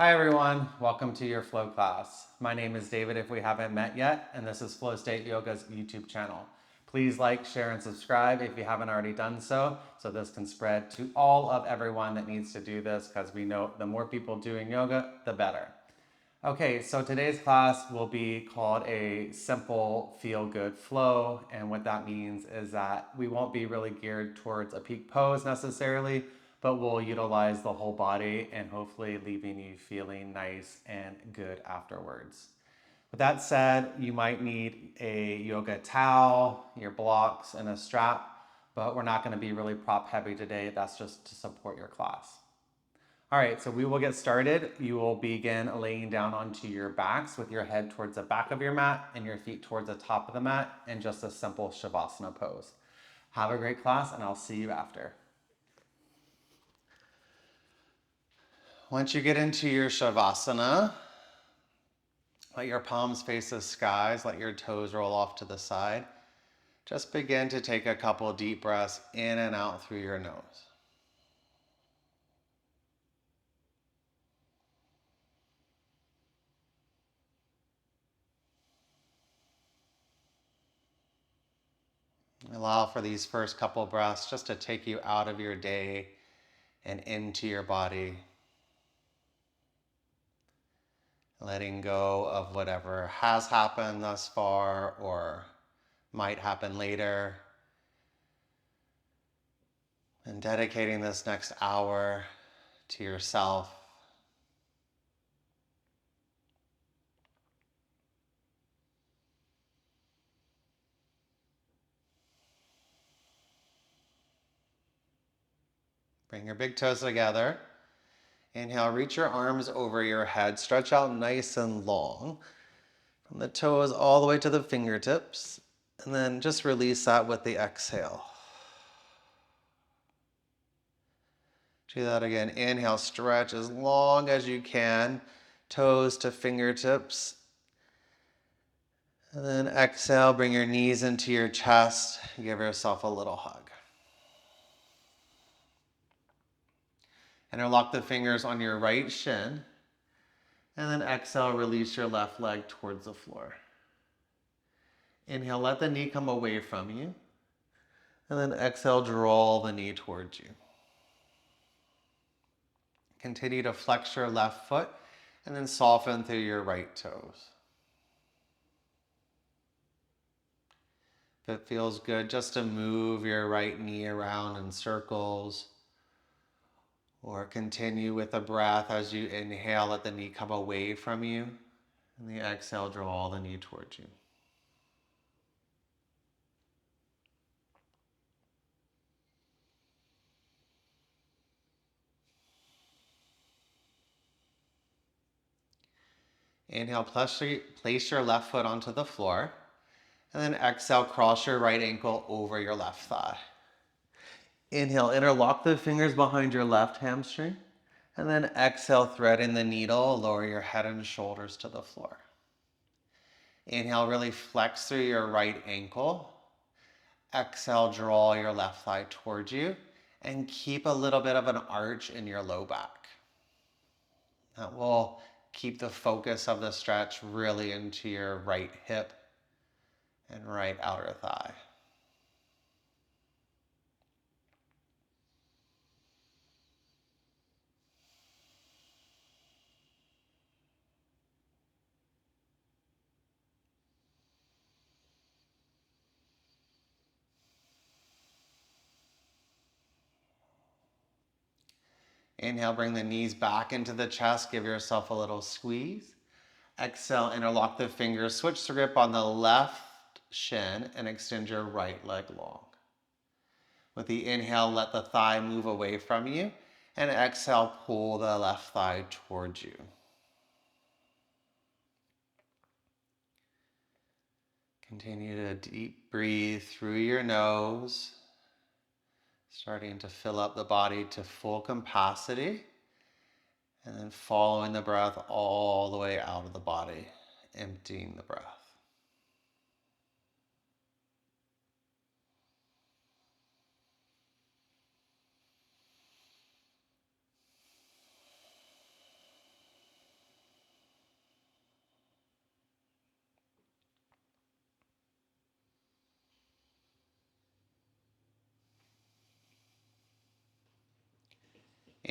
Hi everyone, welcome to your flow class. My name is David if we haven't met yet, and this is Flow State Yoga's YouTube channel. Please like, share, and subscribe if you haven't already done so this can spread to all of everyone that needs to do this because we know the more people doing yoga, the better. Okay, so today's class will be called a simple feel-good flow, and what that means is that we won't be really geared towards a peak pose necessarily, but we'll utilize the whole body and hopefully leaving you feeling nice and good afterwards. With that said, you might need a yoga towel, your blocks, and a strap, but we're not going to be really prop heavy today. That's just to support your class. All right, so we will get started. You will begin laying down onto your backs with your head towards the back of your mat and your feet towards the top of the mat in just a simple Savasana pose. Have a great class, and I'll see you after. Once you get into your Savasana, let your palms face the skies, let your toes roll off to the side. Just begin to take a couple deep breaths in and out through your nose. Allow for these first couple breaths just to take you out of your day and into your body. Letting go of whatever has happened thus far or might happen later. And dedicating this next hour to yourself. Bring your big toes together. Inhale, reach your arms over your head. Stretch out nice and long. From the toes all the way to the fingertips. And then just release that with the exhale. Do that again. Inhale, stretch as long as you can. Toes to fingertips. And then exhale, bring your knees into your chest. Give yourself a little hug. Interlock the fingers on your right shin. And then exhale, release your left leg towards the floor. Inhale, let the knee come away from you. And then exhale, draw the knee towards you. Continue to flex your left foot and then soften through your right toes. If it feels good, just to move your right knee around in circles. Or continue with the breath as you inhale, let the knee come away from you. And the exhale, draw the knee towards you. Inhale, place your left foot onto the floor. And then exhale, cross your right ankle over your left thigh. Inhale, interlock the fingers behind your left hamstring. And then exhale, threading the needle, lower your head and shoulders to the floor. Inhale, really flex through your right ankle. Exhale, draw your left thigh towards you. And keep a little bit of an arch in your low back. That will keep the focus of the stretch really into your right hip and right outer thigh. Inhale, bring the knees back into the chest. Give yourself a little squeeze. Exhale, interlock the fingers. Switch the grip on the left shin and extend your right leg long. With the inhale, let the thigh move away from you. And exhale, pull the left thigh towards you. Continue to deep breathe through your nose. Starting to fill up the body to full capacity. And then following the breath all the way out of the body, emptying the breath.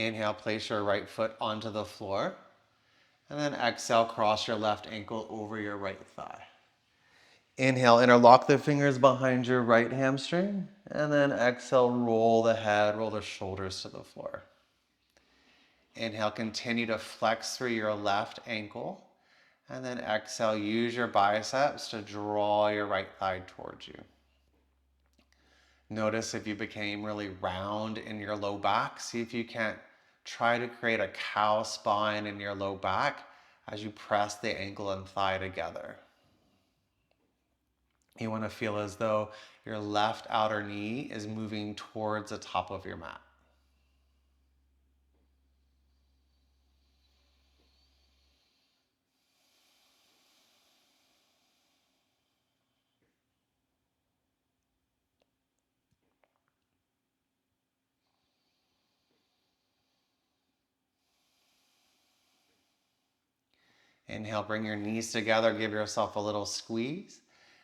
Inhale, place your right foot onto the floor. And then exhale, cross your left ankle over your right thigh. Inhale, interlock the fingers behind your right hamstring. And then exhale, roll the head, roll the shoulders to the floor. Inhale, continue to flex through your left ankle. And then exhale, use your biceps to draw your right thigh towards you. Notice if you became really round in your low back. See if you can't try to create a cow spine in your low back as you press the ankle and thigh together. You want to feel as though your left outer knee is moving towards the top of your mat. Inhale, bring your knees together, give yourself a little squeeze.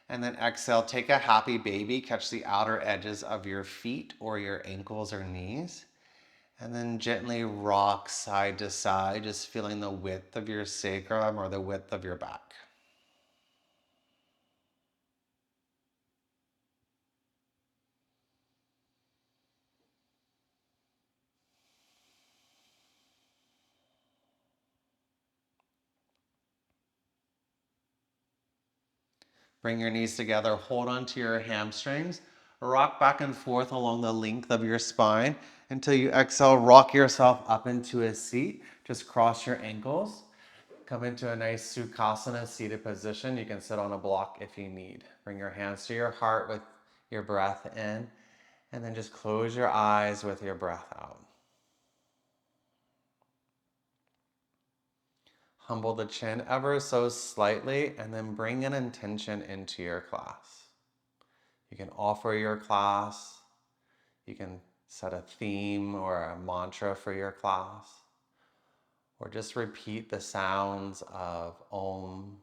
And then exhale, take a happy baby, catch the outer edges of your feet or your ankles or knees. And then gently rock side to side, just feeling the width of your sacrum or the width of your back. Bring your knees together, hold onto your hamstrings, rock back and forth along the length of your spine until you exhale, rock yourself up into a seat. Just cross your ankles. Come into a nice Sukhasana seated position. You can sit on a block if you need. Bring your hands to your heart with your breath in, and then just close your eyes with your breath out. Humble the chin ever so slightly, and then bring an intention into your class. You can offer your class. You can set a theme or a mantra for your class, or just repeat the sounds of Om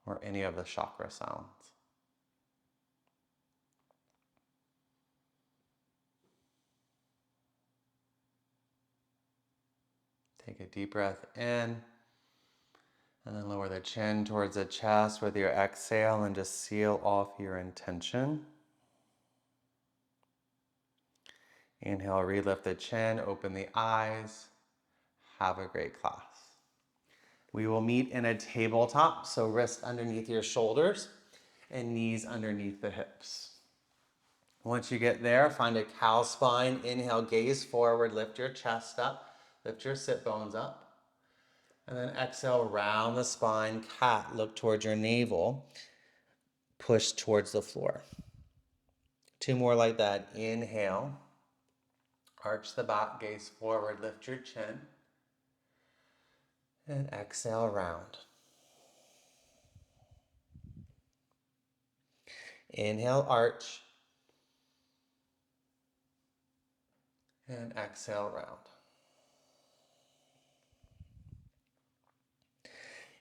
or any of the chakra sounds. Take a deep breath in, and then lower the chin towards the chest with your exhale and just seal off your intention. Inhale, relift the chin, open the eyes. Have a great class. We will meet in a tabletop, so wrists underneath your shoulders and knees underneath the hips. Once you get there, find a cow spine. Inhale, gaze forward, lift your chest up, lift your sit bones up. And then exhale, round the spine, cat, look towards your navel, push towards the floor. 2 more like that. Inhale, arch the back, gaze forward, lift your chin. And exhale, round. Inhale, arch. And exhale, round.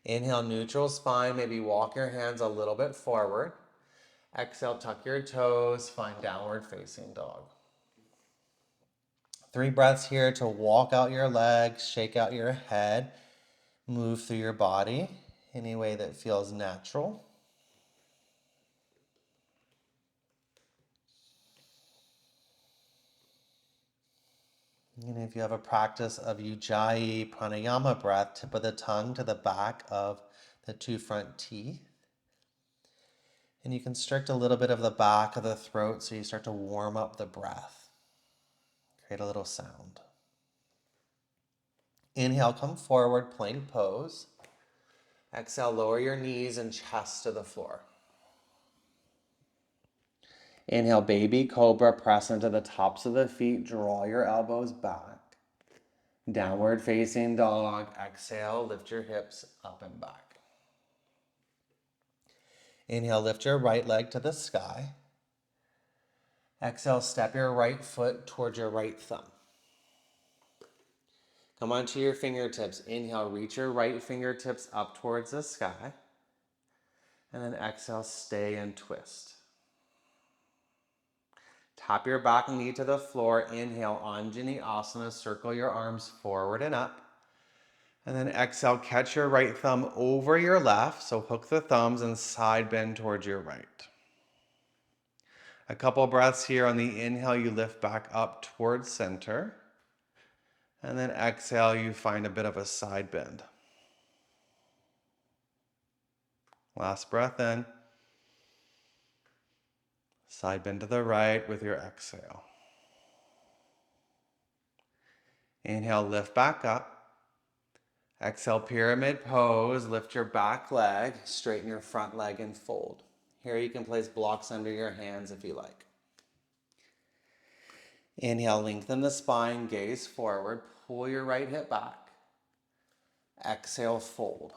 Inhale, neutral spine. Maybe walk your hands a little bit forward. Exhale, tuck your toes. Find downward facing dog. 3 breaths here to walk out your legs, shake out your head, move through your body any way that feels natural. And if you have a practice of Ujjayi pranayama breath, tip of the tongue to the back of the 2 front teeth. And you constrict a little bit of the back of the throat so you start to warm up the breath. Create a little sound. Inhale, come forward, plank pose. Exhale, lower your knees and chest to the floor. Inhale, baby cobra, press into the tops of the feet, draw your elbows back. Downward facing dog, exhale, lift your hips up and back. Inhale, lift your right leg to the sky. Exhale, step your right foot towards your right thumb. Come onto your fingertips. Inhale, reach your right fingertips up towards the sky. And then exhale, stay and twist. Tap your back knee to the floor. Inhale, Anjaneyasana. Circle your arms forward and up. And then exhale, catch your right thumb over your left. So hook the thumbs and side bend towards your right. A couple breaths here. On the inhale, you lift back up towards center. And then exhale, you find a bit of a side bend. Last breath in. Side bend to the right with your exhale. Inhale, lift back up. Exhale, pyramid pose. Lift your back leg, straighten your front leg and fold. Here you can place blocks under your hands if you like. Inhale, lengthen the spine, gaze forward, pull your right hip back. Exhale, fold.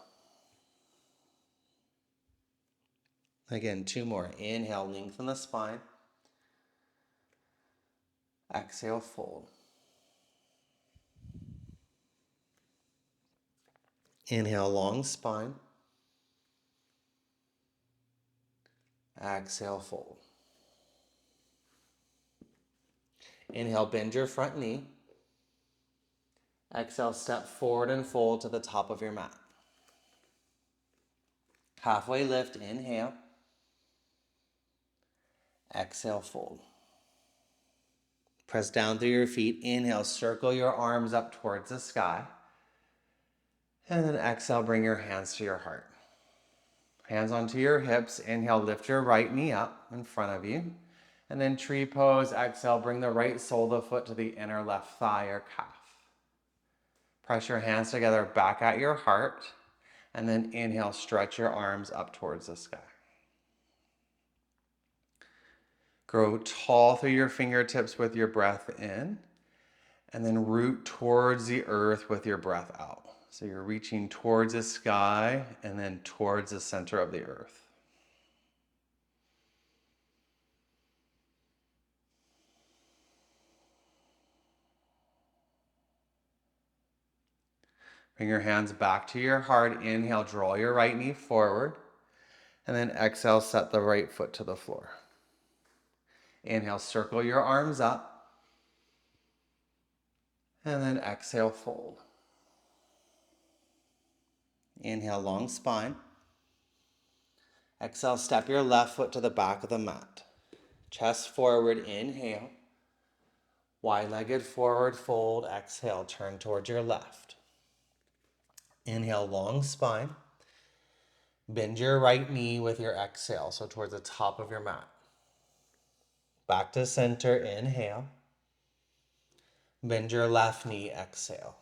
Again, 2 more. Inhale, lengthen the spine. Exhale, fold. Inhale, long spine. Exhale, fold. Inhale, bend your front knee. Exhale, step forward and fold to the top of your mat. Halfway lift, inhale. Exhale, fold. Press down through your feet. Inhale, circle your arms up towards the sky. And then exhale, bring your hands to your heart. Hands onto your hips. Inhale, lift your right knee up in front of you. And then tree pose. Exhale, bring the right sole of the foot to the inner left thigh or calf. Press your hands together back at your heart. And then inhale, stretch your arms up towards the sky. Grow tall through your fingertips with your breath in. And then root towards the earth with your breath out. So you're reaching towards the sky and then towards the center of the earth. Bring your hands back to your heart. Inhale, draw your right knee forward. And then exhale, set the right foot to the floor. Inhale, circle your arms up. And then exhale, fold. Inhale, long spine. Exhale, step your left foot to the back of the mat. Chest forward, inhale. Wide-legged forward fold. Exhale, turn towards your left. Inhale, long spine. Bend your right knee with your exhale, so towards the top of your mat. Back to center, inhale. Bend your left knee, exhale.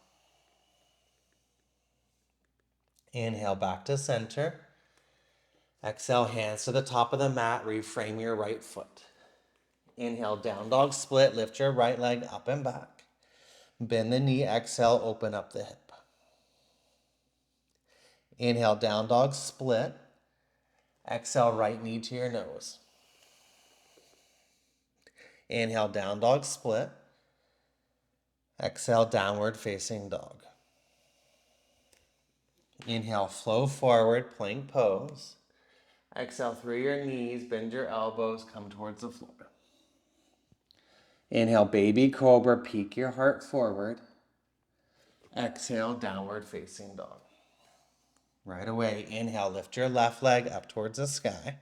Inhale, back to center. Exhale, hands to the top of the mat, reframe your right foot. Inhale, down dog split, lift your right leg up and back. Bend the knee, exhale, open up the hip. Inhale, down dog split. Exhale, right knee to your nose. Inhale, down dog split. Exhale, downward facing dog. Inhale, flow forward, plank pose. Exhale through your knees, bend your elbows, come towards the floor. Inhale, baby cobra, peek your heart forward. Exhale, downward facing dog. Right away, inhale, lift your left leg up towards the sky.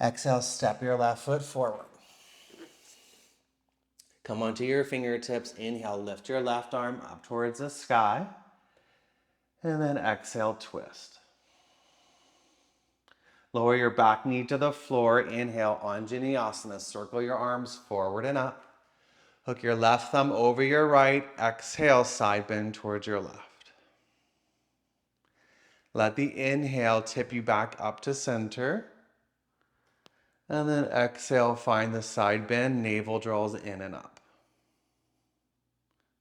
Exhale, step your left foot forward. Come onto your fingertips. Inhale, lift your left arm up towards the sky. And then exhale, twist. Lower your back knee to the floor. Inhale, Anjaneyasana. Circle your arms forward and up. Hook your left thumb over your right. Exhale, side bend towards your left. Let the inhale tip you back up to center. And then exhale, find the side bend. Navel draws in and up.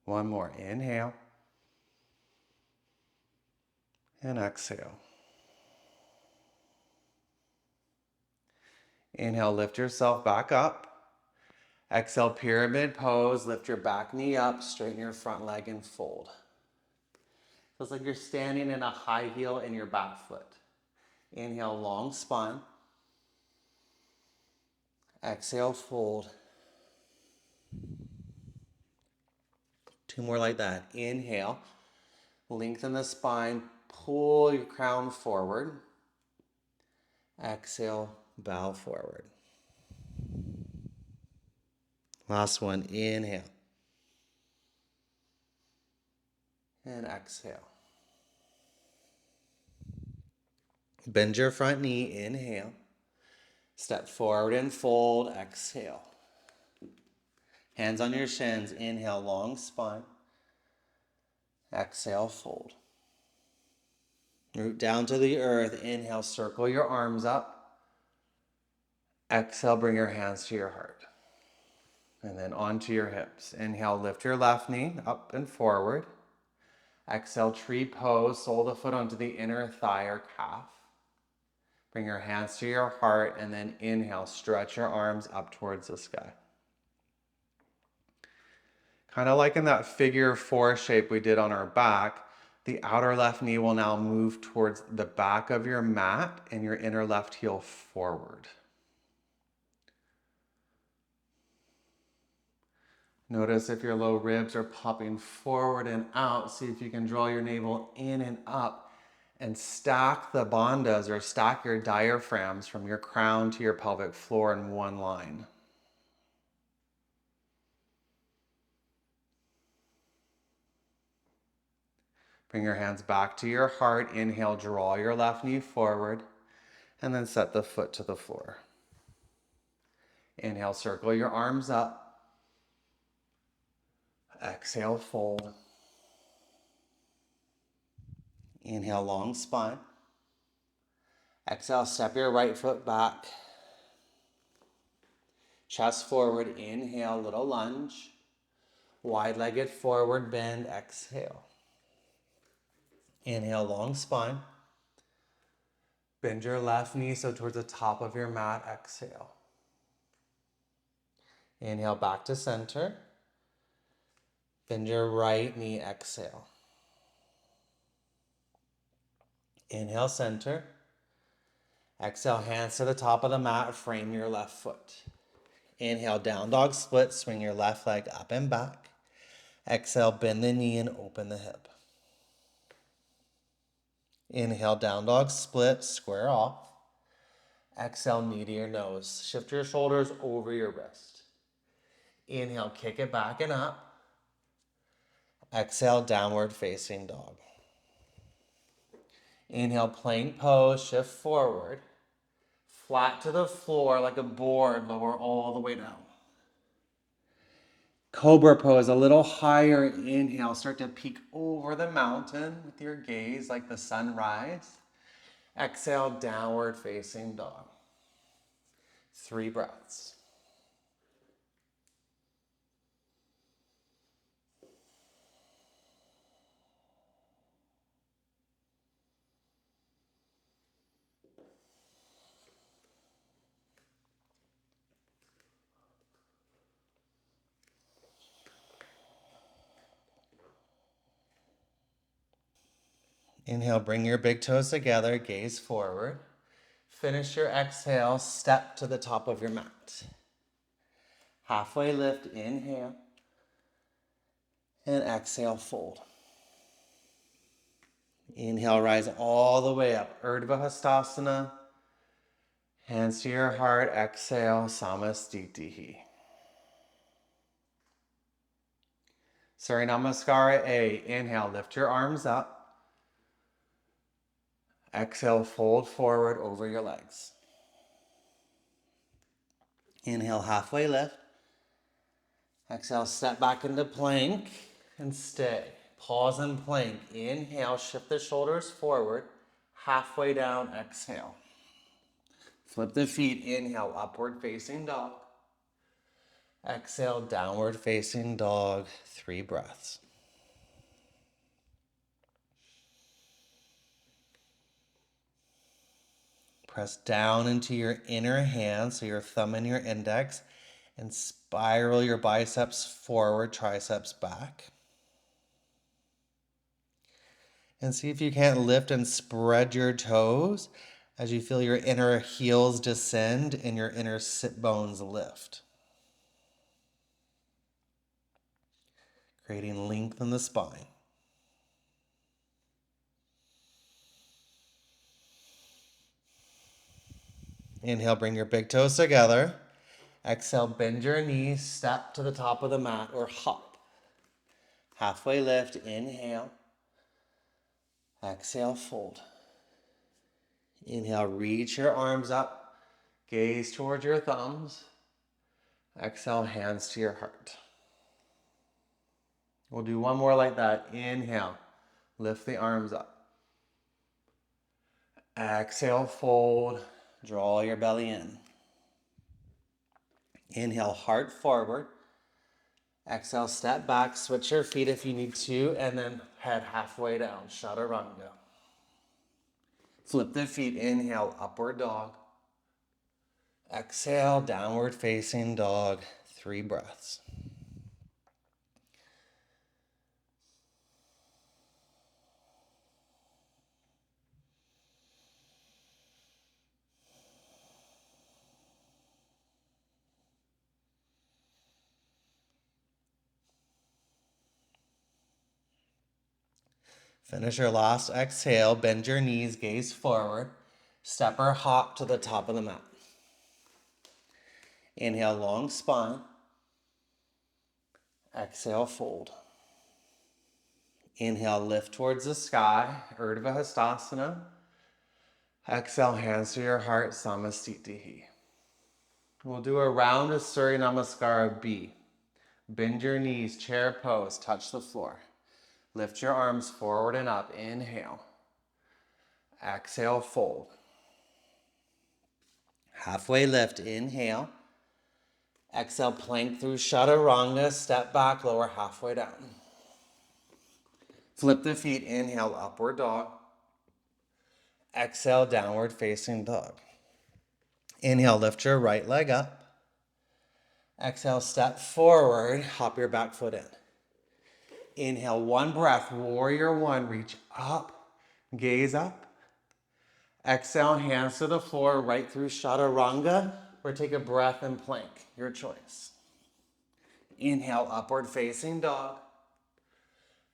One more. Inhale. And exhale. Inhale, lift yourself back up. Exhale, pyramid pose. Lift your back knee up, straighten your front leg and fold. Feels like you're standing in a high heel in your back foot. Inhale, long spine. Exhale, fold. 2 more like that. Inhale, lengthen the spine, pull your crown forward. Exhale, bow forward. Last one, inhale. And exhale. Bend your front knee, inhale. Step forward and fold, exhale. Hands on your shins, inhale, long spine. Exhale, fold. Root down to the earth, inhale, circle your arms up. Exhale, bring your hands to your heart. And then onto your hips. Inhale, lift your left knee up and forward. Exhale, tree pose, sole the foot onto the inner thigh or calf. Bring your hands to your heart, and then inhale, stretch your arms up towards the sky. Kind of like in that figure 4 shape we did on our back, the outer left knee will now move towards the back of your mat and your inner left heel forward. Notice if your low ribs are popping forward and out. See if you can draw your navel in and up and stack the bandhas or stack your diaphragms from your crown to your pelvic floor in one line. Bring your hands back to your heart. Inhale, draw your left knee forward, and then set the foot to the floor. Inhale, circle your arms up. Exhale, fold. Inhale, long spine. Exhale, step your right foot back. Chest forward, inhale, little lunge. Wide-legged forward bend, exhale. Inhale, long spine. Bend your left knee so towards the top of your mat, exhale. Inhale, back to center. Bend your right knee, exhale. Inhale, center. Exhale, hands to the top of the mat, frame your left foot. Inhale, down dog split, swing your left leg up and back. Exhale, bend the knee and open the hip. Inhale, down dog split, square off. Exhale, knee to your nose. Shift your shoulders over your wrist. Inhale, kick it back and up. Exhale, downward facing dog. Inhale, plank pose, shift forward. Flat to the floor like a board, lower all the way down. Cobra pose, a little higher. Inhale, start to peek over the mountain with your gaze like the sunrise. Exhale, downward facing dog. 3 breaths. Inhale, bring your big toes together, gaze forward. Finish your exhale, step to the top of your mat. Halfway lift, inhale. And exhale, fold. Inhale, rise all the way up. Urdhva Hastasana. Hands to your heart. Exhale, Samastitihi. Surya Namaskara A. Inhale, lift your arms up. Exhale, fold forward over your legs. Inhale, halfway lift. Exhale, step back into plank and stay. Pause and plank. Inhale, shift the shoulders forward. Halfway down, exhale. Flip the feet. Inhale, upward facing dog. Exhale, downward facing dog. 3 breaths. Press down into your inner hand, so your thumb and your index, and spiral your biceps forward, triceps back. And see if you can't lift and spread your toes as you feel your inner heels descend and your inner sit bones lift, creating length in the spine. Inhale, bring your big toes together. Exhale, bend your knees, step to the top of the mat or hop. Halfway lift, inhale. Exhale, fold. Inhale, reach your arms up, gaze towards your thumbs. Exhale, hands to your heart. We'll do one more like that. Inhale, lift the arms up. Exhale, fold, draw your belly in. Inhale, heart forward. Exhale, step back, switch your feet if you need to, and then head halfway down, chaturanga. Flip the feet, inhale, upward dog. Exhale, downward facing dog, 3 breaths. Finish your last exhale, bend your knees, gaze forward, step or hop to the top of the mat. Inhale, long spine. Exhale, fold. Inhale, lift towards the sky, Urdhva Hastasana. Exhale, hands to your heart, Samastitihi. We'll do a round of Surya Namaskara B. Bend your knees, chair pose, touch the floor. Lift your arms forward and up, inhale. Exhale, fold. Halfway lift, inhale. Exhale, plank through chaturanga, step back, lower halfway down. Flip the feet, inhale, upward dog. Exhale, downward facing dog. Inhale, lift your right leg up. Exhale, step forward, hop your back foot in. Inhale, one breath, warrior one, reach up, gaze up. Exhale, hands to the floor, right through chaturanga, or take a breath in plank, your choice. Inhale, upward facing dog.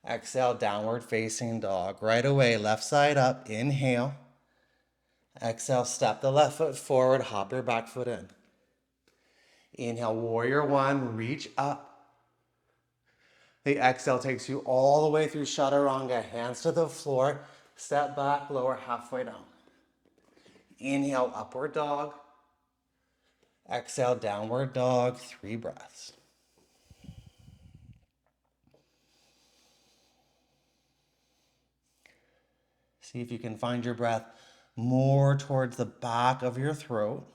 Exhale, downward facing dog. Right away, left side up, inhale. Exhale, step the left foot forward, hop your back foot in. Inhale, warrior one, reach up. The exhale takes you all the way through chaturanga, hands to the floor, step back, lower halfway down. Inhale, upward dog. Exhale, downward dog, 3 breaths. See if you can find your breath more towards the back of your throat.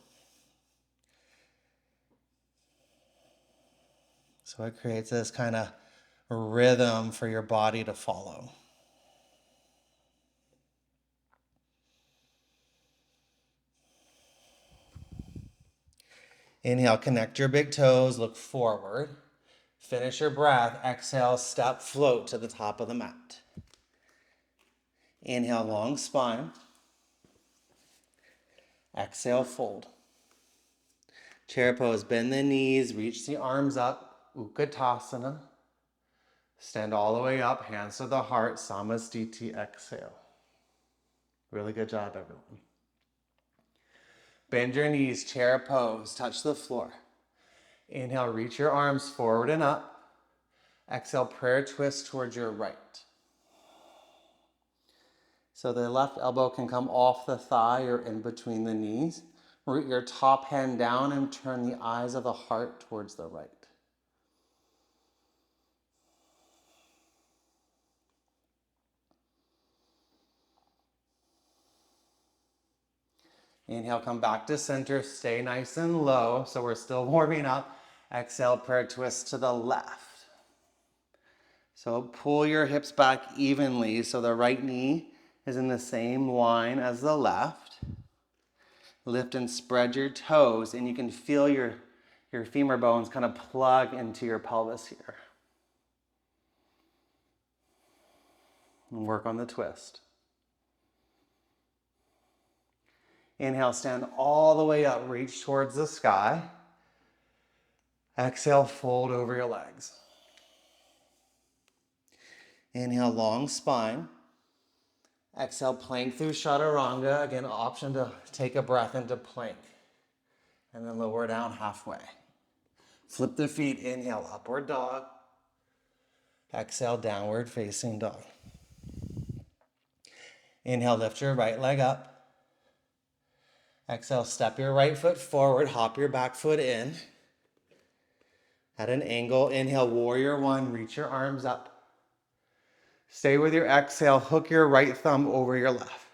So it creates this kind of rhythm for your body to follow. Inhale, connect your big toes, look forward. Finish your breath, exhale, step, float to the top of the mat. Inhale, long spine. Exhale, fold. Chair pose, bend the knees, reach the arms up, Utkatasana. Stand all the way up, hands to the heart, Samastiti, exhale. Really good job, everyone. Bend your knees, chair pose, touch the floor. Inhale, reach your arms forward and up. Exhale, prayer twist towards your right. So the left elbow can come off the thigh or in between the knees. Root your top hand down and turn the eyes of the heart towards the right. Inhale, come back to center, stay nice and low, so we're still warming up. Exhale, prayer twist to the left. So pull your hips back evenly so the right knee is in the same line as the left. Lift and spread your toes, and you can feel your femur bones kind of plug into your pelvis here. And work on the twist. Inhale, stand all the way up, reach towards the sky. Exhale, fold over your legs. Inhale, long spine. Exhale, plank through chaturanga. Again, option to take a breath into plank. And then lower down halfway. Flip the feet, inhale, upward dog. Exhale, downward facing dog. Inhale, lift your right leg up. Exhale, step your right foot forward, hop your back foot in. At an angle, inhale, warrior one, reach your arms up. Stay with your exhale, hook your right thumb over your left.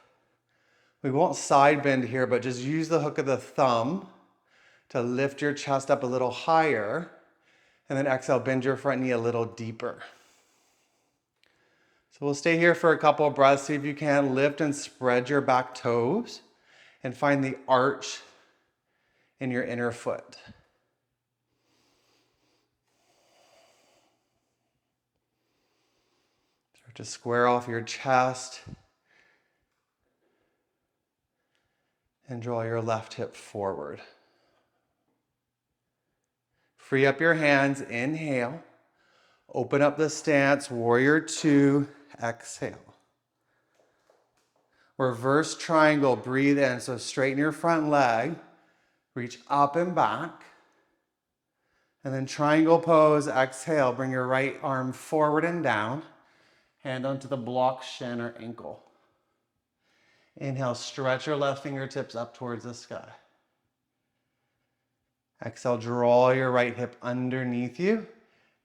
We won't side bend here, but just use the hook of the thumb to lift your chest up a little higher. And then exhale, bend your front knee a little deeper. So we'll stay here for a couple of breaths. See if you can lift and spread your back toes and find the arch in your inner foot. Start to square off your chest and draw your left hip forward. Free up your hands, inhale. Open up the stance, warrior two, exhale. Reverse triangle, breathe in. So straighten your front leg, reach up and back. And then triangle pose, exhale, bring your right arm forward and down. Hand onto the block, shin or ankle. Inhale, stretch your left fingertips up towards the sky. Exhale, draw your right hip underneath you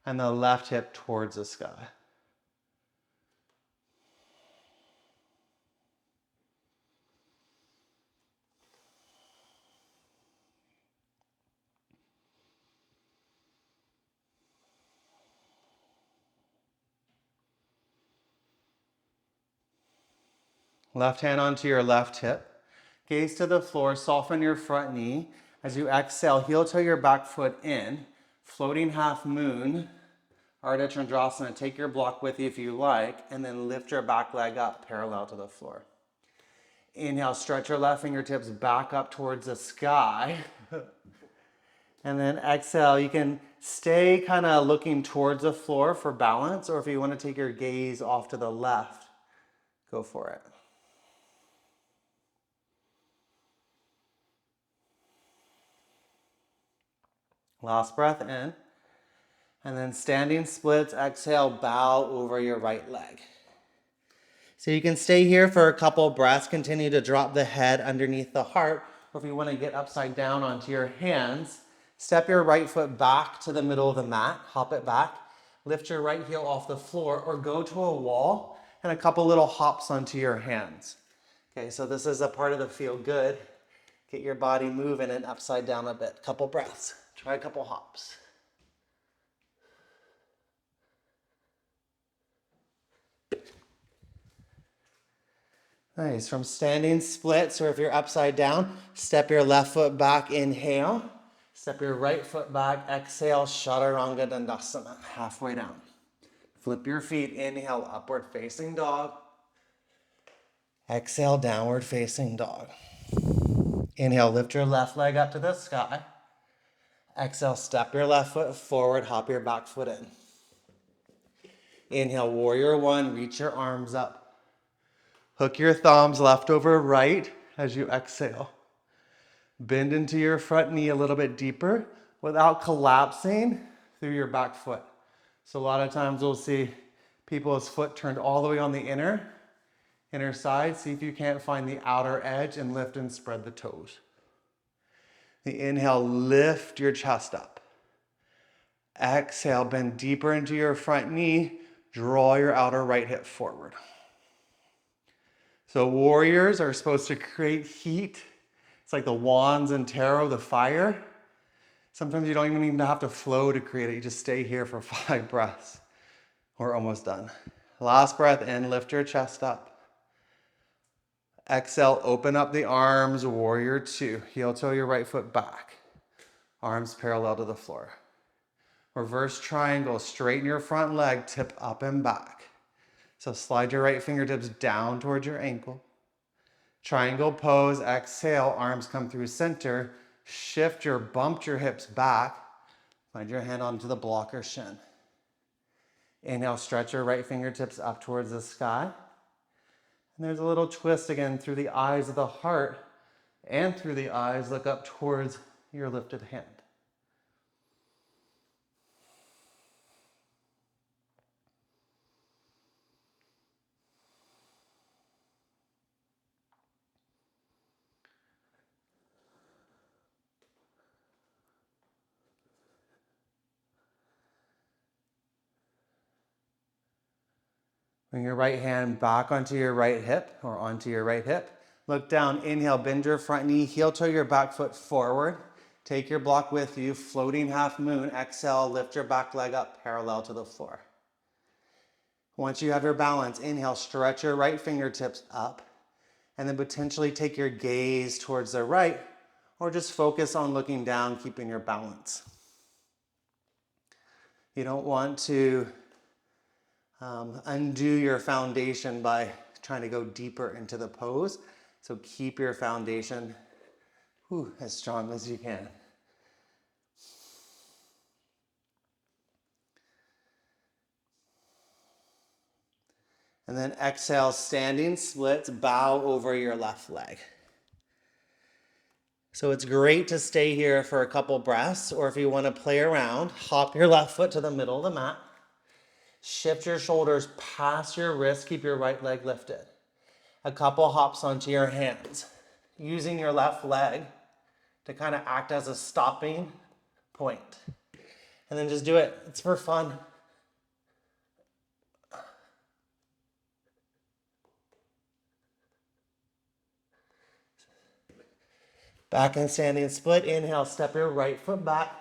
and the left hip towards the sky. Left hand onto your left hip. Gaze to the floor, soften your front knee. As you exhale, heel toe your back foot in. Floating half moon, Ardha Chandrasana. Take your block with you if you like, and then lift your back leg up parallel to the floor. Inhale, stretch your left fingertips back up towards the sky. And then exhale, you can stay kind of looking towards the floor for balance, or if you want to take your gaze off to the left, go for it. Last breath in. And then standing splits, exhale, bow over your right leg. So you can stay here for a couple breaths, continue to drop the head underneath the heart, or if you want to get upside down onto your hands, step your right foot back to the middle of the mat, hop it back, lift your right heel off the floor, or go to a wall and a couple little hops onto your hands. Okay, so this is a part of the feel good. Get your body moving and upside down a bit. Couple breaths. Try a couple hops. Nice. From standing splits, or if you're upside down, step your left foot back, inhale. Step your right foot back, exhale, Chaturanga Dandasana, halfway down. Flip your feet, inhale, upward facing dog. Exhale, downward facing dog. Inhale, lift your left leg up to the sky. Exhale, step your left foot forward, hop your back foot in. Inhale, warrior one, reach your arms up. Hook your thumbs left over right as you exhale. Bend into your front knee a little bit deeper without collapsing through your back foot. So a lot of times we'll see people's foot turned all the way on the inner side. See if you can't find the outer edge and lift and spread the toes. The inhale, lift your chest up. Exhale, bend deeper into your front knee. Draw your outer right hip forward. So warriors are supposed to create heat. It's like the wands in tarot, the fire. Sometimes you don't even have to flow to create it. You just stay here for 5 breaths. We're almost done. Last breath in, lift your chest up. Exhale, open up the arms, warrior two. Heel toe your right foot back. Arms parallel to the floor. Reverse triangle, straighten your front leg, tip up and back. So slide your right fingertips down towards your ankle. Triangle pose, exhale, arms come through center. Bump your hips back. Find your hand onto the block or shin. Inhale, stretch your right fingertips up towards the sky. And there's a little twist again through the eyes of the heart and through the eyes, look up towards your lifted hand. Bring your right hand back onto your right hip or onto your right hip. Look down, inhale, bend your front knee, heel toe your back foot forward. Take your block with you, floating half moon. Exhale, lift your back leg up parallel to the floor. Once you have your balance, inhale, stretch your right fingertips up, and then potentially take your gaze towards the right, or just focus on looking down, keeping your balance. You don't want to undo your foundation by trying to go deeper into the pose. So keep your foundation as strong as you can. And then exhale, standing splits, bow over your left leg. So it's great to stay here for a couple breaths, or if you want to play around, hop your left foot to the middle of the mat. Shift your shoulders past your wrist, keep your right leg lifted. A couple hops onto your hands, using your left leg to kind of act as a stopping point. And then just do it. It's for fun. Back and standing split. Inhale, step your right foot back.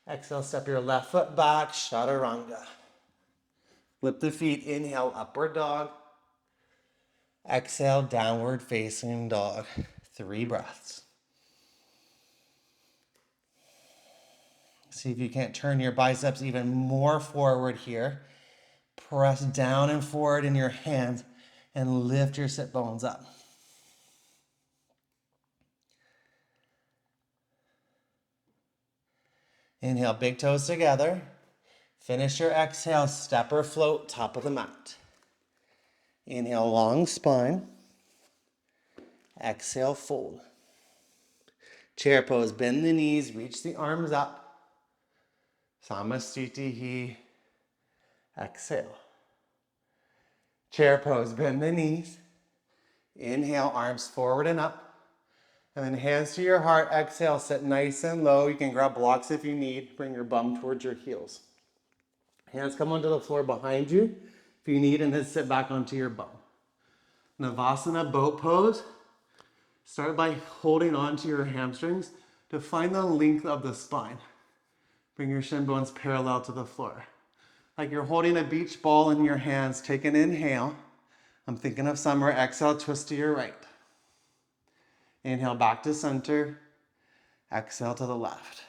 Exhale, step your left foot back. Chaturanga. Flip the feet. Inhale, upward dog. Exhale, downward facing dog. 3 breaths. See if you can't turn your biceps even more forward here. Press down and forward in your hands and lift your sit bones up. Inhale, big toes together. Finish your exhale, step or float, top of the mat. Inhale, long spine. Exhale, fold. Chair pose, bend the knees, reach the arms up. Samastitihi. Exhale. Chair pose, bend the knees. Inhale, arms forward and up. And then hands to your heart. Exhale, sit nice and low. You can grab blocks if you need. Bring your bum towards your heels. Hands come onto the floor behind you if you need, and then sit back onto your bum. Navasana boat pose. Start by holding onto your hamstrings to find the length of the spine. Bring your shin bones parallel to the floor. Like you're holding a beach ball in your hands. Take an inhale. I'm thinking of summer. Exhale, twist to your right. Inhale, back to center. Exhale to the left.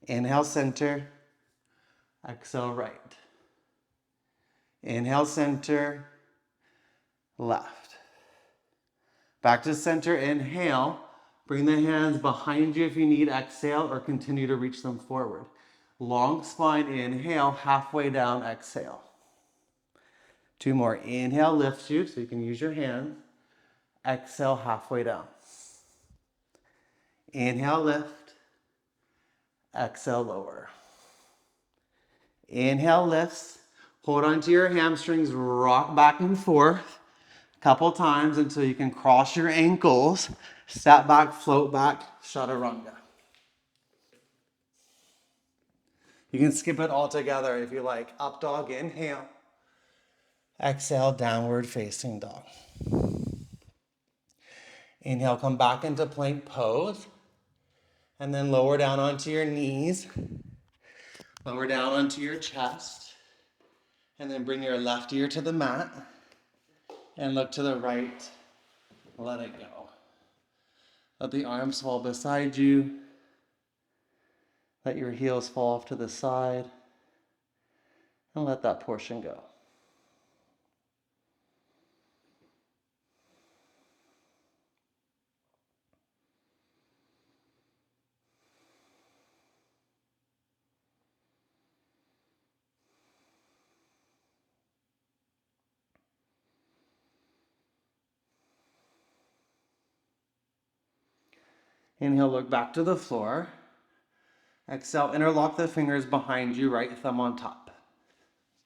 Inhale, center. Exhale, right. Inhale, center. Left. Back to center. Inhale. Bring the hands behind you if you need. Exhale, or continue to reach them forward. Long spine. Inhale. Halfway down. Exhale. 2 more. Inhale, lifts you so you can use your hands. Exhale, halfway down. Inhale, lift. Exhale, lower. Inhale, lifts. Hold onto your hamstrings, rock back and forth a couple times until you can cross your ankles. Step back, float back, chaturanga. You can skip it all together if you like. Up dog, inhale. Exhale, downward facing dog. Inhale, come back into plank pose. And then lower down onto your knees. Lower down onto your chest. And then bring your left ear to the mat. And look to the right. Let it go. Let the arms fall beside you. Let your heels fall off to the side. And let that portion go. Inhale, look back to the floor. Exhale, interlock the fingers behind you, right thumb on top.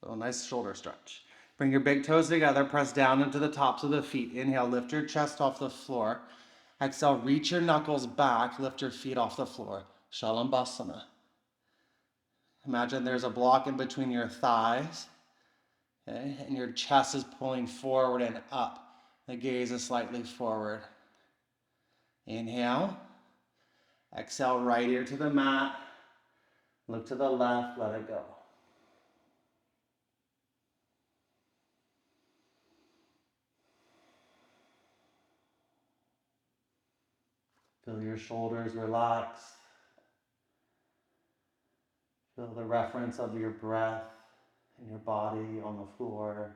So nice shoulder stretch. Bring your big toes together, press down into the tops of the feet. Inhale, lift your chest off the floor. Exhale, reach your knuckles back, lift your feet off the floor. Shalambhasana. Imagine there's a block in between your thighs, okay, and your chest is pulling forward and up. The gaze is slightly forward. Inhale. Exhale, right ear to the mat. Look to the left, let it go. Feel your shoulders relax. Feel the reference of your breath and your body on the floor.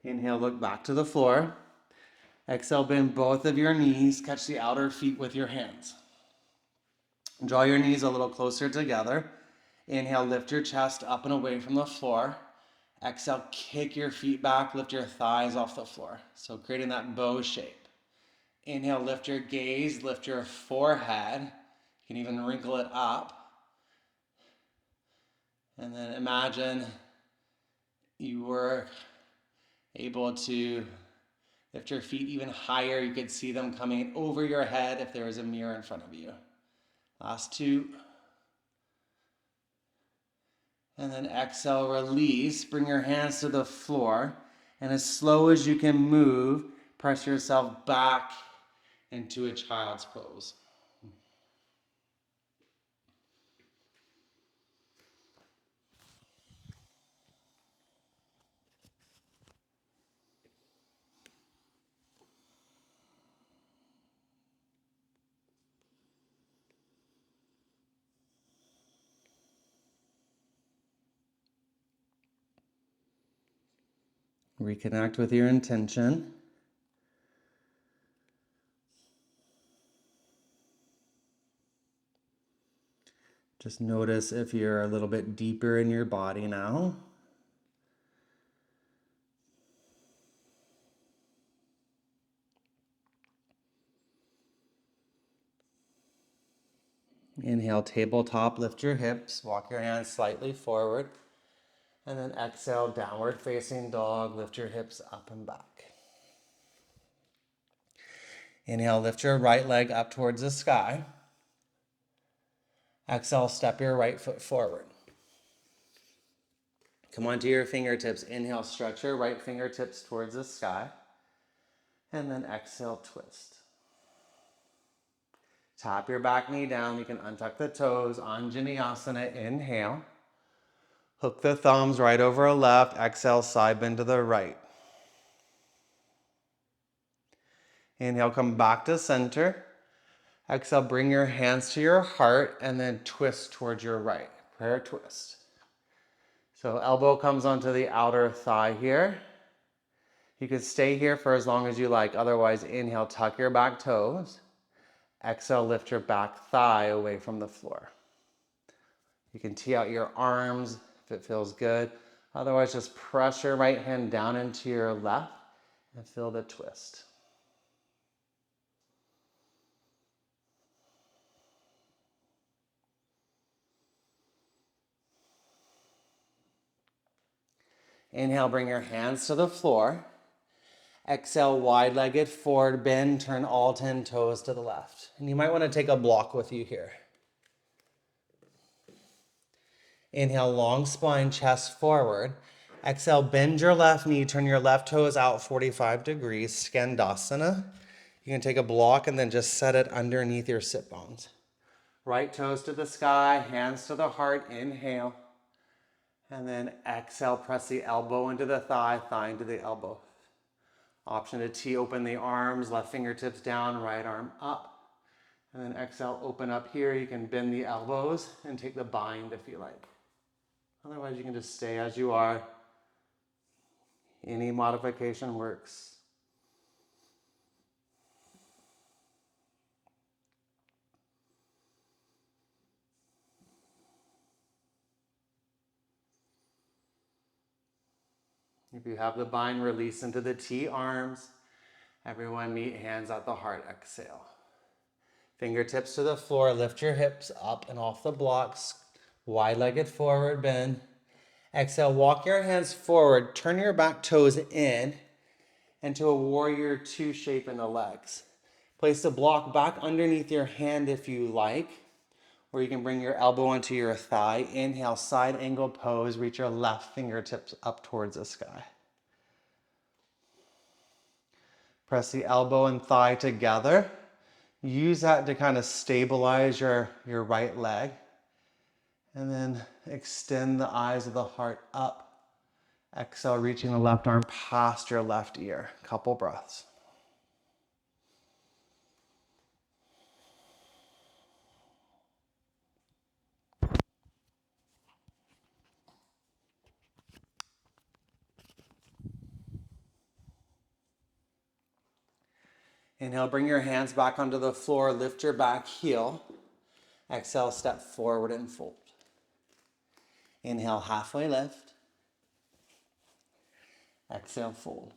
Inhale, look back to the floor. Exhale, bend both of your knees. Catch the outer feet with your hands. Draw your knees a little closer together. Inhale, lift your chest up and away from the floor. Exhale, kick your feet back, lift your thighs off the floor. So creating that bow shape. Inhale, lift your gaze, lift your forehead. You can even wrinkle it up. And then imagine you were able to lift your feet even higher. You could see them coming over your head if there was a mirror in front of you. Last two. And then exhale, release. Bring your hands to the floor. And as slow as you can move, press yourself back into a child's pose. Reconnect with your intention. Just notice if you're a little bit deeper in your body now. Inhale, tabletop, lift your hips, walk your hands slightly forward. And then exhale, downward facing dog, lift your hips up and back. Inhale, lift your right leg up towards the sky. Exhale, step your right foot forward. Come onto your fingertips. Inhale, stretch your right fingertips towards the sky. And then exhale, twist. Tap your back knee down. You can untuck the toes. Anjaneyasana, inhale. Hook the thumbs right over left. Exhale, side bend to the right. Inhale, come back to center. Exhale, bring your hands to your heart and then twist towards your right. Prayer twist. So elbow comes onto the outer thigh here. You can stay here for as long as you like. Otherwise, inhale, tuck your back toes. Exhale, lift your back thigh away from the floor. You can tee out your arms if it feels good. Otherwise, just press your right hand down into your left and feel the twist. Inhale, bring your hands to the floor. Exhale, wide-legged forward bend, turn all 10 toes to the left. And you might want to take a block with you here. Inhale, long spine, chest forward. Exhale, bend your left knee, turn your left toes out 45 degrees, Skandasana. You can take a block and then just set it underneath your sit bones. Right toes to the sky, hands to the heart, inhale. And then exhale, press the elbow into the thigh, thigh into the elbow. Option to tee open the arms, left fingertips down, right arm up. And then exhale, open up here. You can bend the elbows and take the bind if you like. Otherwise, you can just stay as you are. Any modification works. If you have the bind, release into the T arms. Everyone meet hands at the heart. Exhale. Fingertips to the floor. Lift your hips up and off the blocks. Wide-legged forward bend. Exhale, walk your hands forward. Turn your back toes in into a warrior two shape in the legs. Place the block back underneath your hand if you like, or you can bring your elbow onto your thigh. Inhale, side angle pose. Reach your left fingertips up towards the sky. Press the elbow and thigh together. Use that to kind of stabilize your right leg. And then extend the eyes of the heart up. Exhale, reaching the left arm past your left ear. Couple breaths. Inhale, bring your hands back onto the floor. Lift your back heel. Exhale, step forward and fold. Inhale, halfway lift. Exhale, fold.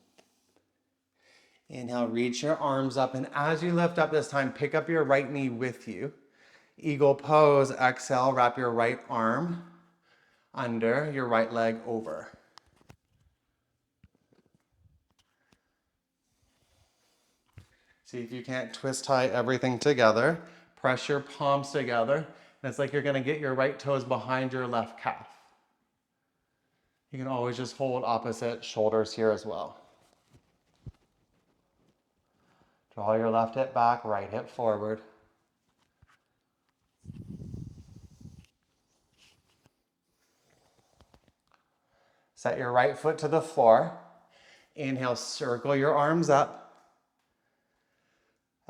Inhale, reach your arms up. And as you lift up this time, pick up your right knee with you. Eagle pose. Exhale, wrap your right arm under, your right leg over. See if you can't twist tie everything together. Press your palms together. And it's like you're going to get your right toes behind your left calf. You can always just hold opposite shoulders here as well. Draw your left hip back, right hip forward. Set your right foot to the floor. Inhale, circle your arms up.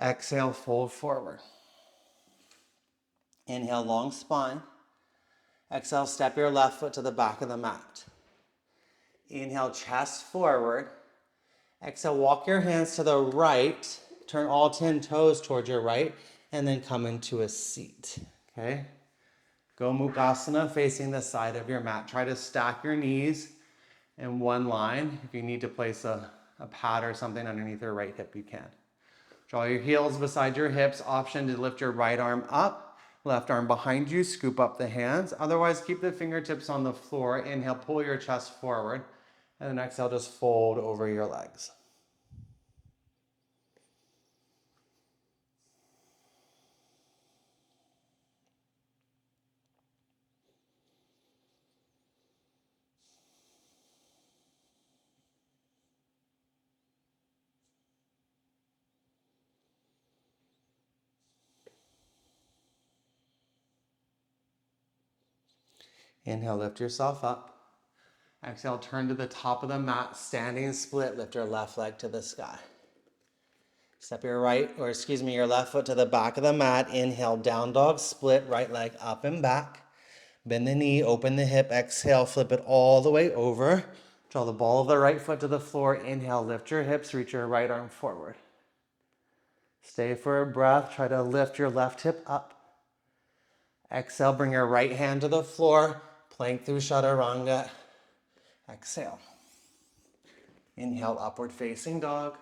Exhale, fold forward. Inhale, long spine. Exhale, step your left foot to the back of the mat. Inhale, chest forward. Exhale, walk your hands to the right. Turn all 10 toes towards your right, and then come into a seat. Okay? Go Mukasana, facing the side of your mat. Try to stack your knees in one line. If you need to place a pad or something underneath your right hip, you can. Draw your heels beside your hips. Option to lift your right arm up, left arm behind you, scoop up the hands. Otherwise, keep the fingertips on the floor. Inhale, pull your chest forward. And then exhale, just fold over your legs. Inhale, lift yourself up. Exhale, turn to the top of the mat, standing split. Lift your left leg to the sky. Step your your left foot to the back of the mat. Inhale, down dog, split, right leg up and back. Bend the knee, open the hip. Exhale, flip it all the way over. Draw the ball of the right foot to the floor. Inhale, lift your hips, reach your right arm forward. Stay for a breath. Try to lift your left hip up. Exhale, bring your right hand to the floor. Plank through chaturanga. Exhale. Inhale, upward facing dog.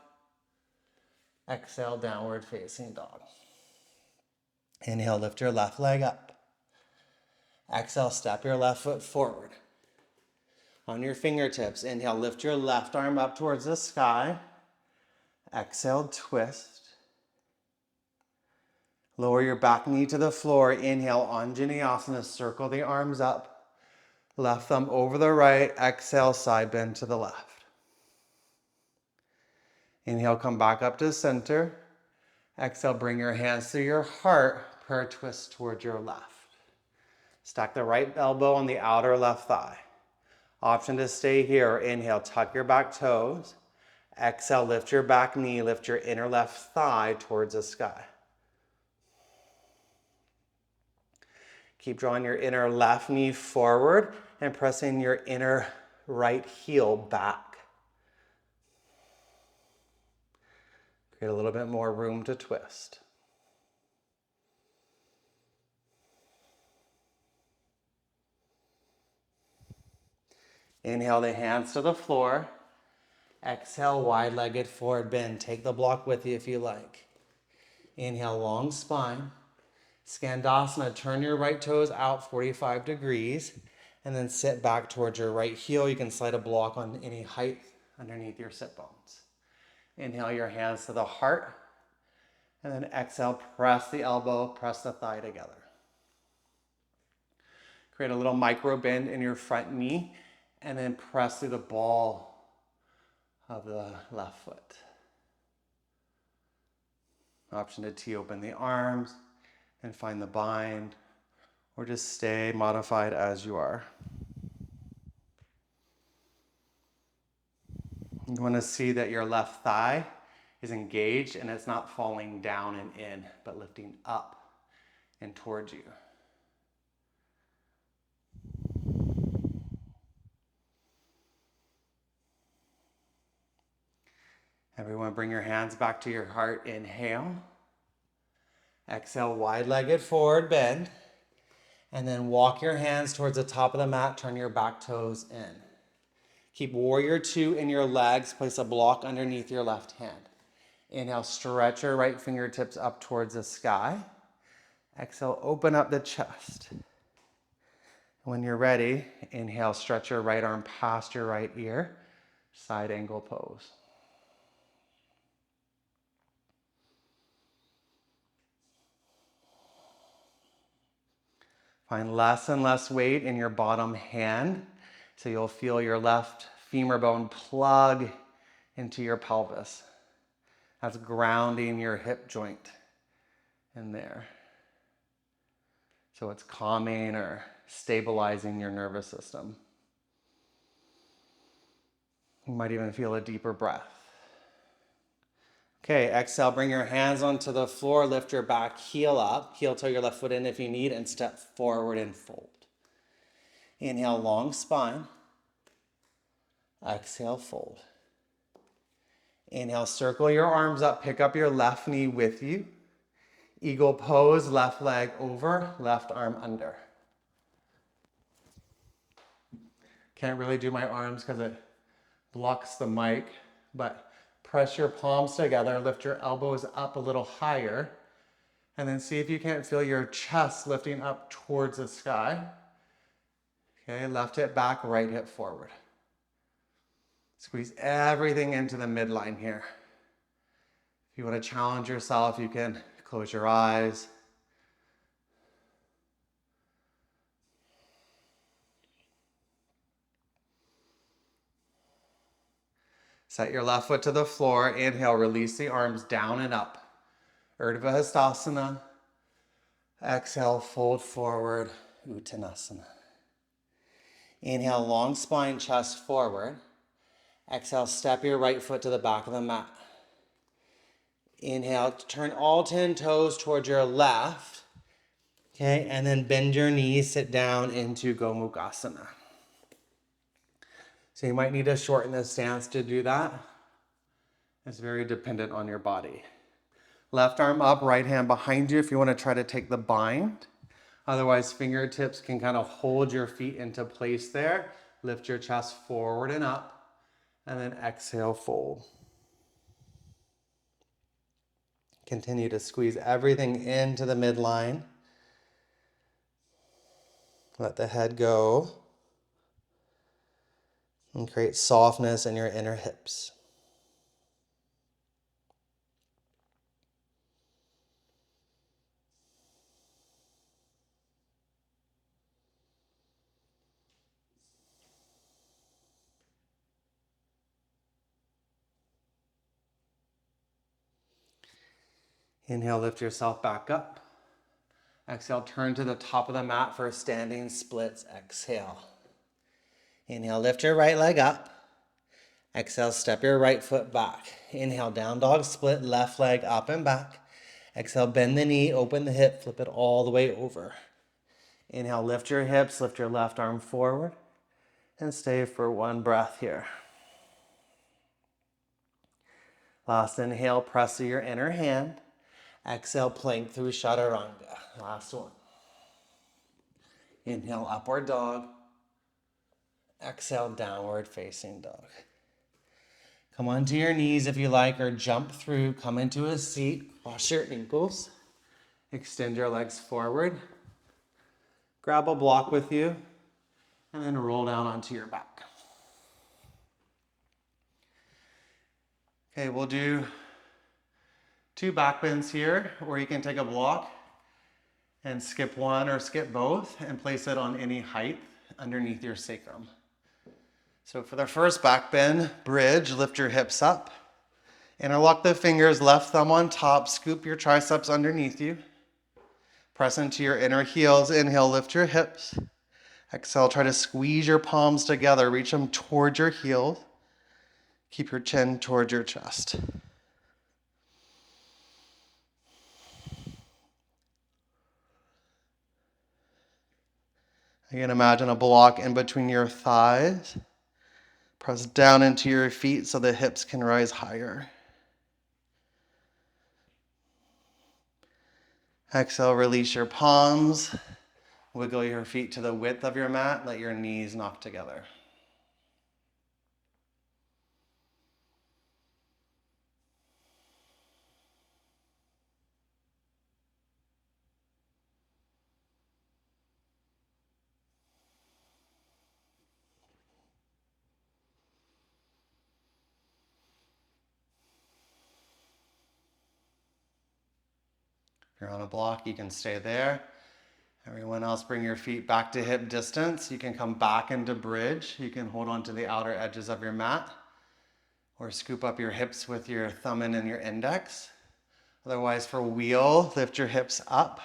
Exhale, downward facing dog. Inhale, lift your left leg up. Exhale, step your left foot forward. On your fingertips, inhale, lift your left arm up towards the sky. Exhale, twist. Lower your back knee to the floor. Inhale, Anjaneyasana, circle the arms up. Left thumb over the right. Exhale, side bend to the left. Inhale, come back up to center. Exhale, bring your hands to your heart. Prayer twist towards your left. Stack the right elbow on the outer left thigh. Option to stay here. Inhale, tuck your back toes. Exhale, lift your back knee. Lift your inner left thigh towards the sky. Keep drawing your inner left knee forward and pressing your inner right heel back. Create a little bit more room to twist. Inhale the hands to the floor. Exhale, wide-legged forward bend. Take the block with you if you like. Inhale, long spine. Skandasana, turn your right toes out 45 degrees and then sit back towards your right heel. You can slide a block on any height underneath your sit bones. Inhale your hands to the heart, and then exhale, press the elbow, press the thigh together. Create a little micro bend in your front knee, and then press through the ball of the left foot. Option to tee open the arms and find the bind, or just stay modified as you are. You want to see that your left thigh is engaged and it's not falling down and in, but lifting up and towards you. Everyone, bring your hands back to your heart. Inhale. Exhale, wide-legged forward bend. And then walk your hands towards the top of the mat. Turn your back toes in. Keep warrior two in your legs. Place a block underneath your left hand. Inhale, stretch your right fingertips up towards the sky. Exhale, open up the chest. When you're ready, inhale, stretch your right arm past your right ear. Side angle pose. Find less and less weight in your bottom hand, so you'll feel your left femur bone plug into your pelvis. That's grounding your hip joint in there. So it's calming or stabilizing your nervous system. You might even feel a deeper breath. Okay, exhale, bring your hands onto the floor, lift your back heel up, heel toe your left foot in if you need, and step forward and fold. Inhale, long spine. Exhale, fold. Inhale, circle your arms up, pick up your left knee with you. Eagle pose, left leg over, left arm under. Can't really do my arms because it blocks the mic, but press your palms together, lift your elbows up a little higher, and then see if you can't feel your chest lifting up towards the sky. Okay, left hip back, right hip forward. Squeeze everything into the midline here. If you want to challenge yourself, you can close your eyes. Set your left foot to the floor. Inhale, release the arms down and up. Urdhva Hastasana. Exhale, fold forward, Uttanasana. Inhale, long spine, chest forward. Exhale, step your right foot to the back of the mat. Inhale, turn all 10 toes towards your left. Okay, and then bend your knees, sit down into Gomukhasana. So you might need to shorten the stance to do that. It's very dependent on your body. Left arm up, right hand behind you if you want to try to take the bind. Otherwise, fingertips can kind of hold your feet into place there. Lift your chest forward and up, and then exhale, fold. Continue to squeeze everything into the midline. Let the head go. And create softness in your inner hips. Inhale, lift yourself back up. Exhale, turn to the top of the mat for standing splits. Exhale. Inhale, lift your right leg up. Exhale, step your right foot back. Inhale, down dog split, left leg up and back. Exhale, bend the knee, open the hip, flip it all the way over. Inhale, lift your hips, lift your left arm forward, and stay for one breath here. Last inhale, press to your inner hand. Exhale, plank through chaturanga. Last one. Inhale, upward dog. Exhale, downward facing dog. Come onto your knees if you like, or jump through, come into a seat, cross your ankles, extend your legs forward, grab a block with you, and then roll down onto your back. Okay, we'll do 2 back bends here, or you can take a block and skip one or skip both and place it on any height underneath your sacrum. So for the first back bend, bridge, lift your hips up. Interlock the fingers, left thumb on top, scoop your triceps underneath you. Press into your inner heels, inhale, lift your hips. Exhale, try to squeeze your palms together, reach them towards your heels. Keep your chin towards your chest. Again, imagine a block in between your thighs. Press down into your feet so the hips can rise higher. Exhale, release your palms. Wiggle your feet to the width of your mat. Let your knees knock together. If you're on a block, you can stay there. Everyone else, bring your feet back to hip distance. You can come back into bridge. You can hold on to the outer edges of your mat or scoop up your hips with your thumb and your index. Otherwise, for wheel, lift your hips up.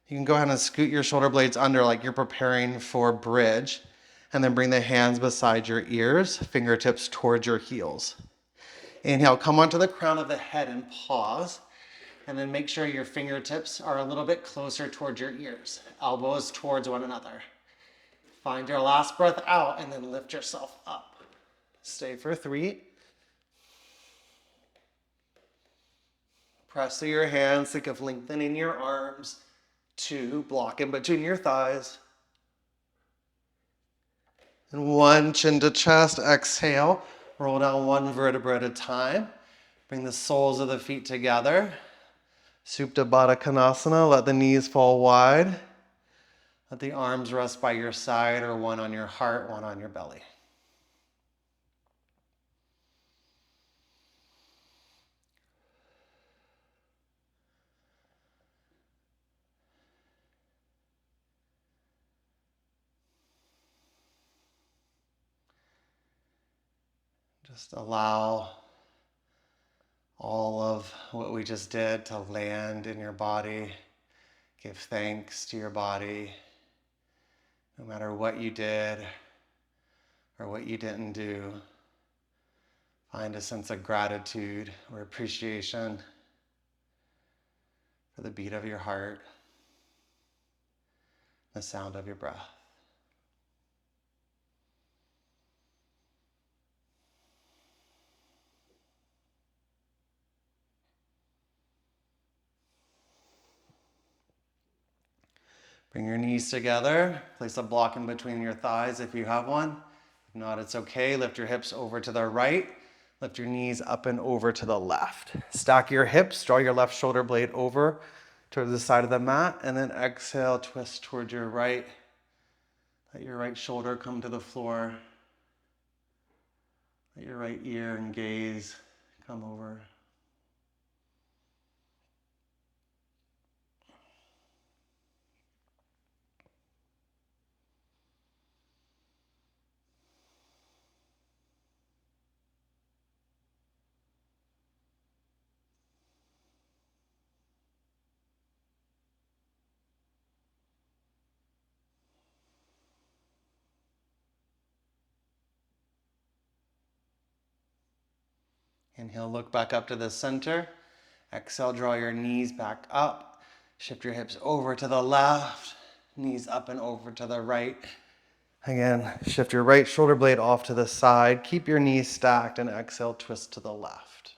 You can go ahead and scoot your shoulder blades under like you're preparing for bridge, and then bring the hands beside your ears, fingertips towards your heels. Inhale, come onto the crown of the head and pause. And then make sure your fingertips are a little bit closer towards your ears, elbows towards one another. Find your last breath out and then lift yourself up. Stay for 3. Press through your hands, think of lengthening your arms. 2, block in between your thighs. And 1, chin to chest, exhale. Roll down 1 vertebra at a time. Bring the soles of the feet together. Supta Baddha Konasana, let the knees fall wide. Let the arms rest by your side, or one on your heart, one on your belly. Just allow all of what we just did to land in your body. Give thanks to your body, no matter what you did or what you didn't do. Find a sense of gratitude or appreciation for the beat of your heart, the sound of your breath. Bring your knees together. Place a block in between your thighs if you have one. If not, it's okay. Lift your hips over to the right. Lift your knees up and over to the left. Stack your hips. Draw your left shoulder blade over towards the side of the mat. And then exhale, twist towards your right. Let your right shoulder come to the floor. Let your right ear and gaze come over. Inhale, look back up to the center. Exhale, draw your knees back up. Shift your hips over to the left. Knees up and over to the right. Again, shift your right shoulder blade off to the side. Keep your knees stacked and exhale, twist to the left.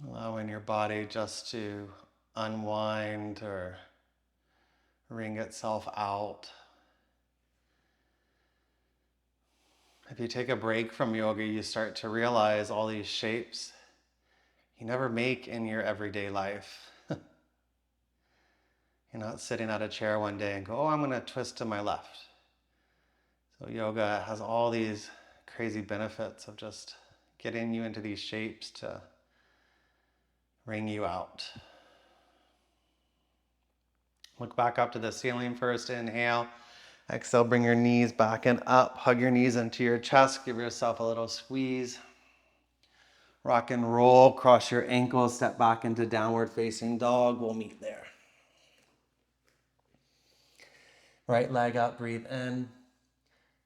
Allowing your body just to unwind or wring itself out. If you take a break from yoga, you start to realize all these shapes you never make in your everyday life. You're not sitting at a chair one day and go, oh, I'm going to twist to my left. So yoga has all these crazy benefits of just getting you into these shapes to wring you out. Look back up to the ceiling first, inhale. Exhale, bring your knees back and up. Hug your knees into your chest. Give yourself a little squeeze. Rock and roll. Cross your ankles. Step back into downward facing dog. We'll meet there. Right leg up. Breathe in.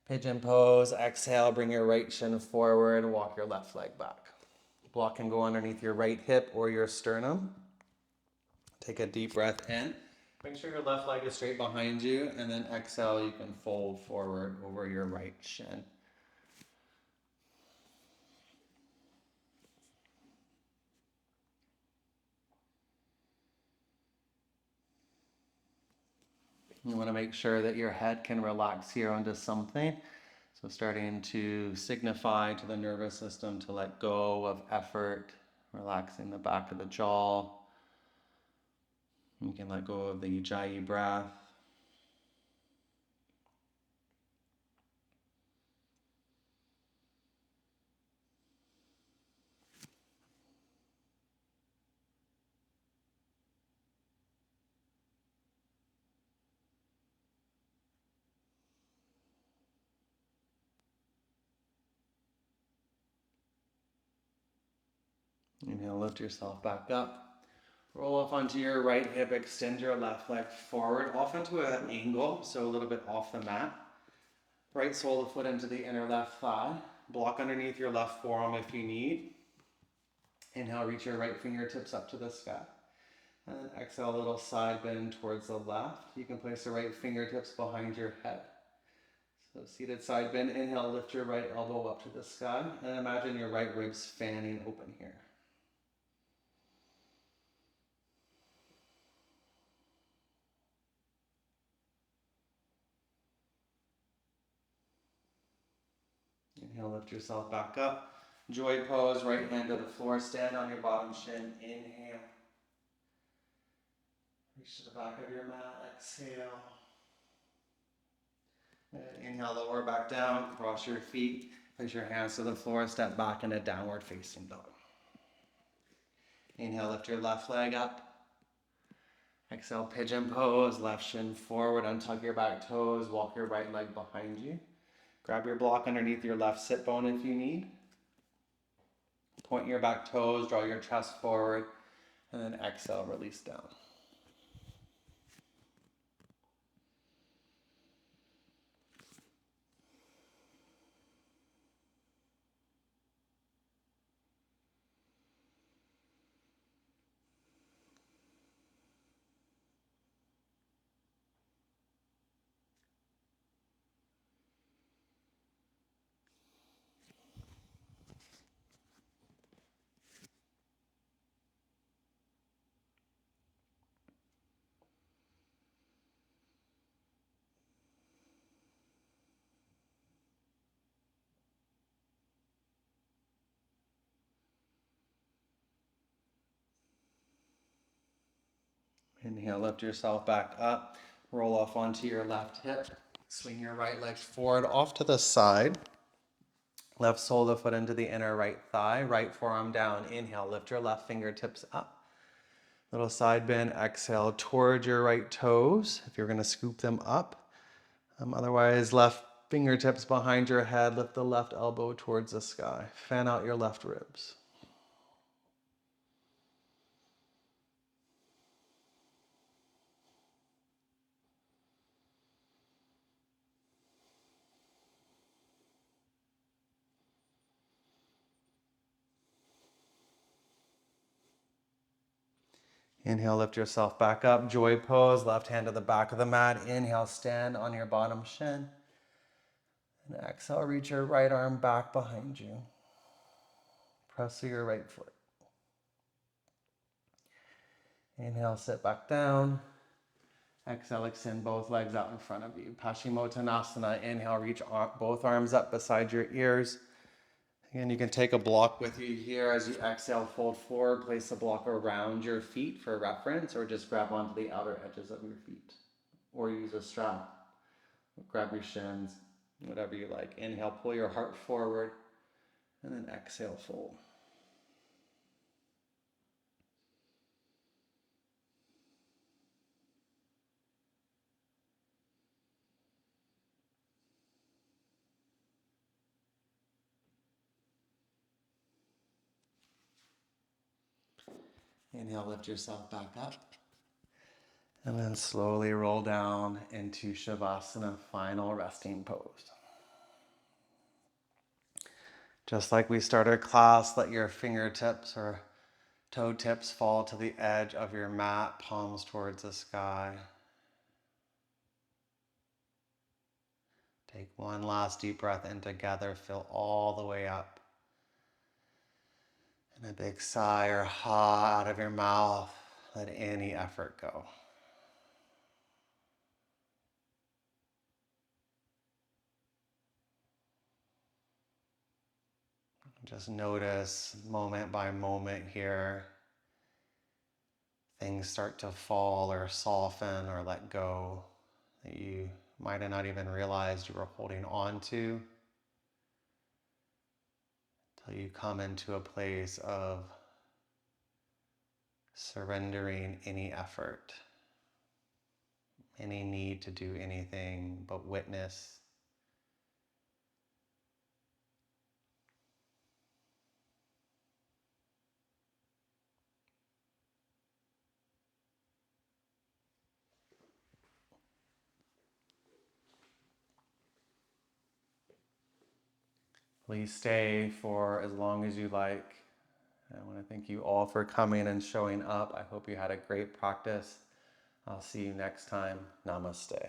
Pigeon pose. Exhale. Bring your right shin forward. Walk your left leg back. Block can go underneath your right hip or your sternum. Take a deep breath in. Make sure your left leg is straight behind you, and then exhale, you can fold forward over your right shin. You want to make sure that your head can relax here onto something. So starting to signify to the nervous system to let go of effort, relaxing the back of the jaw. You can let go of the ujjayi breath. Inhale, lift yourself back up. Roll off onto your right hip, extend your left leg forward, off into an angle, so a little bit off the mat. Right sole of the foot into the inner left thigh. Block underneath your left forearm if you need. Inhale, reach your right fingertips up to the sky. And then exhale, a little side bend towards the left. You can place the right fingertips behind your head. So seated side bend. Inhale, lift your right elbow up to the sky. And imagine your right ribs fanning open here. Inhale, lift yourself back up. Joy pose, right hand to the floor. Stand on your bottom shin. Inhale. Reach to the back of your mat. Exhale. And inhale, lower back down. Cross your feet. Place your hands to the floor. Step back in a downward facing dog. Inhale, lift your left leg up. Exhale, pigeon pose. Left shin forward. Untug your back toes. Walk your right leg behind you. Grab your block underneath your left sit bone if you need. Point your back toes. Draw your chest forward. And then exhale, release down. Inhale, lift yourself back up. Roll off onto your left hip. Swing your right leg forward off to the side. Left sole of the foot into the inner right thigh. Right forearm down. Inhale, lift your left fingertips up. Little side bend. Exhale towards your right toes if you're going to scoop them up. Otherwise, left fingertips behind your head. Lift the left elbow towards the sky. Fan out your left ribs. Inhale, lift yourself back up. Joy pose, left hand to the back of the mat. Inhale, stand on your bottom shin. And exhale, reach your right arm back behind you. Press to your right foot. Inhale, sit back down. Exhale, extend both legs out in front of you. Paschimottanasana. Inhale, reach both arms up beside your ears. Again, you can take a block with you here. As you exhale, fold forward, place a block around your feet for reference, or just grab onto the outer edges of your feet. Or use a strap. Grab your shins, whatever you like. Inhale, pull your heart forward, and then exhale, fold. Inhale, lift yourself back up. And then slowly roll down into Savasana, final resting pose. Just like we started class, let your fingertips or toe tips fall to the edge of your mat, palms towards the sky. Take one last deep breath in together, fill all the way up. And a big sigh or ha out of your mouth, let any effort go. Just notice moment by moment here, things start to fall or soften or let go that you might have not even realized you were holding on to, till you come into a place of surrendering any effort, any need to do anything but witness. Please stay for as long as you like. I want to thank you all for coming and showing up. I hope you had a great practice. I'll see you next time. Namaste.